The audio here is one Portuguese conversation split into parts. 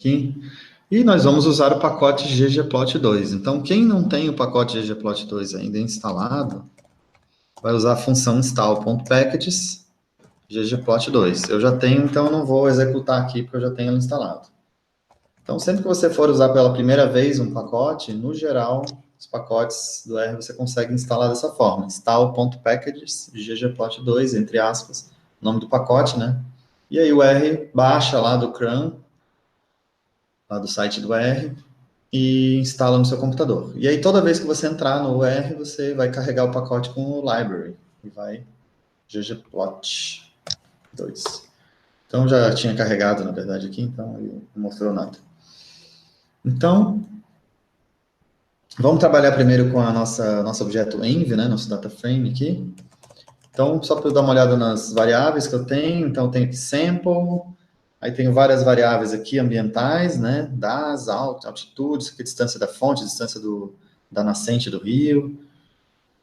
aqui. E nós vamos usar o pacote ggplot2. Então, quem não tem o pacote ggplot2 ainda instalado, vai usar a função install.packages ggplot2. Eu já tenho, então eu não vou executar aqui, porque eu já tenho ela instalado. Então, sempre que você for usar pela primeira vez um pacote, no geral, os pacotes do R você consegue instalar dessa forma. Install.packages ggplot2, entre aspas, nome do pacote, né? E aí o R baixa lá do CRAN, lá do site do R, e instala no seu computador. E aí toda vez que você entrar no R, você vai carregar o pacote com o library, e vai ggplot2. Então já tinha carregado, na verdade, aqui, então não mostrou nada. Então, vamos trabalhar primeiro com a nosso objeto env, né, nosso data frame aqui. Então, só para eu dar uma olhada nas variáveis que eu tenho, então eu tenho aqui sample, aí tenho várias variáveis aqui ambientais, né, das, altitudes, aqui, distância da fonte, distância da nascente do rio.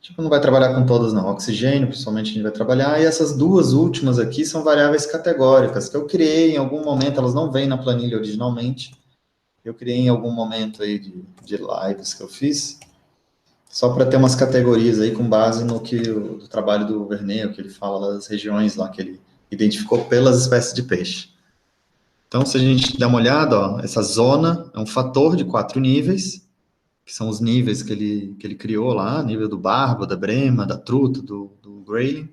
Tipo, não vai trabalhar com todas não, oxigênio, principalmente a gente vai trabalhar, e essas duas últimas aqui são variáveis categóricas, que eu criei em algum momento, elas não vêm na planilha originalmente, eu criei em algum momento aí de lives que eu fiz, só para ter umas categorias aí com base no que do trabalho do Vernet, que ele fala das regiões lá que ele identificou pelas espécies de peixe. Então, se a gente der uma olhada, ó, essa zona é um fator de 4 níveis, que são os níveis que ele criou lá, nível do barbo, da brema, da truta, do grayling,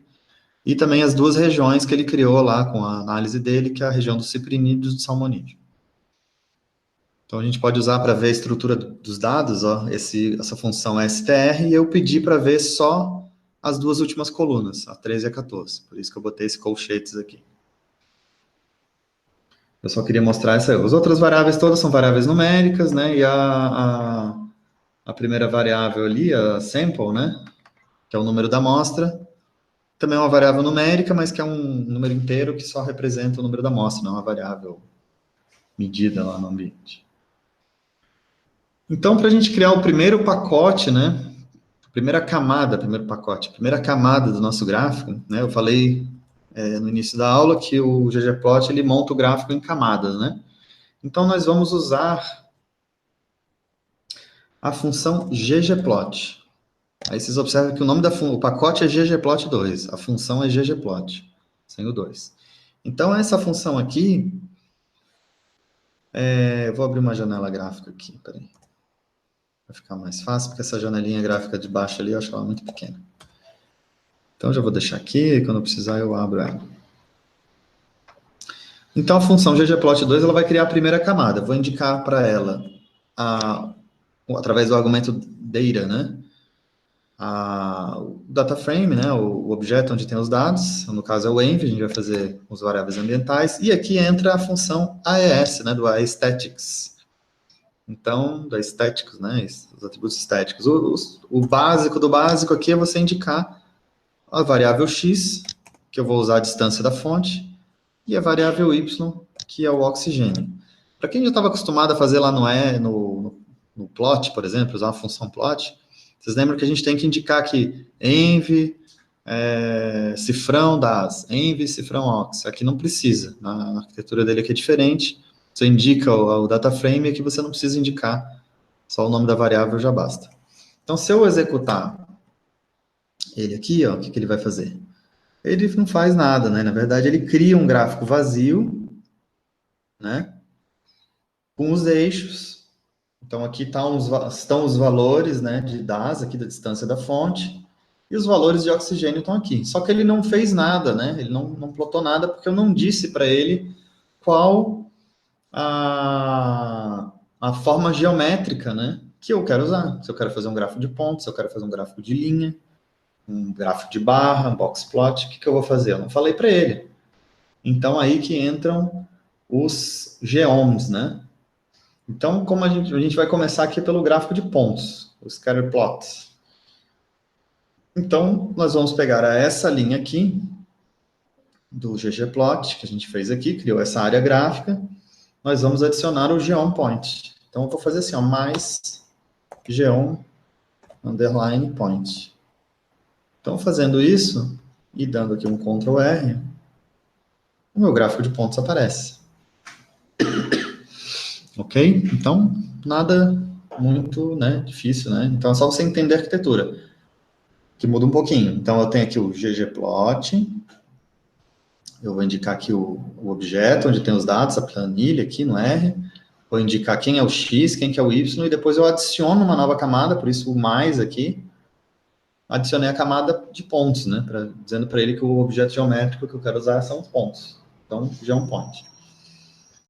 e também as duas regiões que ele criou lá com a análise dele, que é a região do ciprinídeo e do salmonídeo. Então, a gente pode usar para ver a estrutura dos dados, ó, essa função str, e eu pedi para ver só as duas últimas colunas, a 13 e a 14. Por isso que eu botei esse colchetes aqui. Eu só queria mostrar essa. As outras variáveis todas são variáveis numéricas, né? E a primeira variável ali, a sample, né? Que é o número da amostra, também é uma variável numérica, mas que é um número inteiro que só representa o número da amostra, não é uma variável medida lá no ambiente. Então, para a gente criar o primeiro pacote, né? Primeira camada do nosso gráfico, né? Eu falei no início da aula que o ggplot ele monta o gráfico em camadas, né? Então, nós vamos usar a função ggplot. Aí vocês observam que o nome do pacote é ggplot2, a função é ggplot, sem o 2. Então, essa função aqui, eu vou abrir uma janela gráfica aqui, peraí. Vai ficar mais fácil, porque essa janelinha gráfica de baixo ali, eu acho ela muito pequena. Então, já vou deixar aqui, quando eu precisar eu abro ela. Então, a função ggplot2 ela vai criar a primeira camada. Vou indicar para ela, através do argumento data, né? O data frame, né? O objeto onde tem os dados. No caso é o env, a gente vai fazer os variáveis ambientais. E aqui entra a função AES, né? Do aesthetics. Então, da estéticos, né? Os atributos estéticos. O básico do básico aqui é você indicar a variável x, que eu vou usar a distância da fonte, e a variável y, que é o oxigênio. Para quem já estava acostumado a fazer lá no plot, por exemplo, usar uma função plot, vocês lembram que a gente tem que indicar aqui env, cifrão das, env, cifrão ox. Aqui não precisa, na arquitetura dele aqui é diferente. Você indica o data frame, aqui você não precisa indicar, só o nome da variável já basta. Então, se eu executar ele aqui, ó, o que ele vai fazer? Ele não faz nada, né? Na verdade, ele cria um gráfico vazio, né? Com os eixos. Então, aqui estão os valores, né, de DAS, aqui da distância da fonte, e os valores de oxigênio estão aqui. Só que ele não fez nada, né? Ele não plotou nada, porque eu não disse para ele qual a forma geométrica, né, que eu quero usar. Se eu quero fazer um gráfico de pontos, se eu quero fazer um gráfico de linha, um gráfico de barra, um box plot, o que eu vou fazer? Eu não falei para ele. Então, aí que entram os geoms, né? Então, como a gente vai começar aqui pelo gráfico de pontos, o scatter plot. Então, nós vamos pegar essa linha aqui, do ggplot, que a gente fez aqui, criou essa área gráfica, nós vamos adicionar o geom point. Então, eu vou fazer assim, ó, mais geom underline point. Então, fazendo isso, e dando aqui um Ctrl R, o meu gráfico de pontos aparece. Ok? Então, nada muito, né, difícil, né? Então, é só você entender a arquitetura, que muda um pouquinho. Então, eu tenho aqui o ggplot, eu vou indicar aqui o objeto, onde tem os dados, a planilha aqui no R, vou indicar quem é o X, quem que é o Y, e depois eu adiciono uma nova camada, por isso o mais aqui, adicionei a camada de pontos, né, dizendo para ele que o objeto geométrico que eu quero usar são os pontos. Então, geoPoint.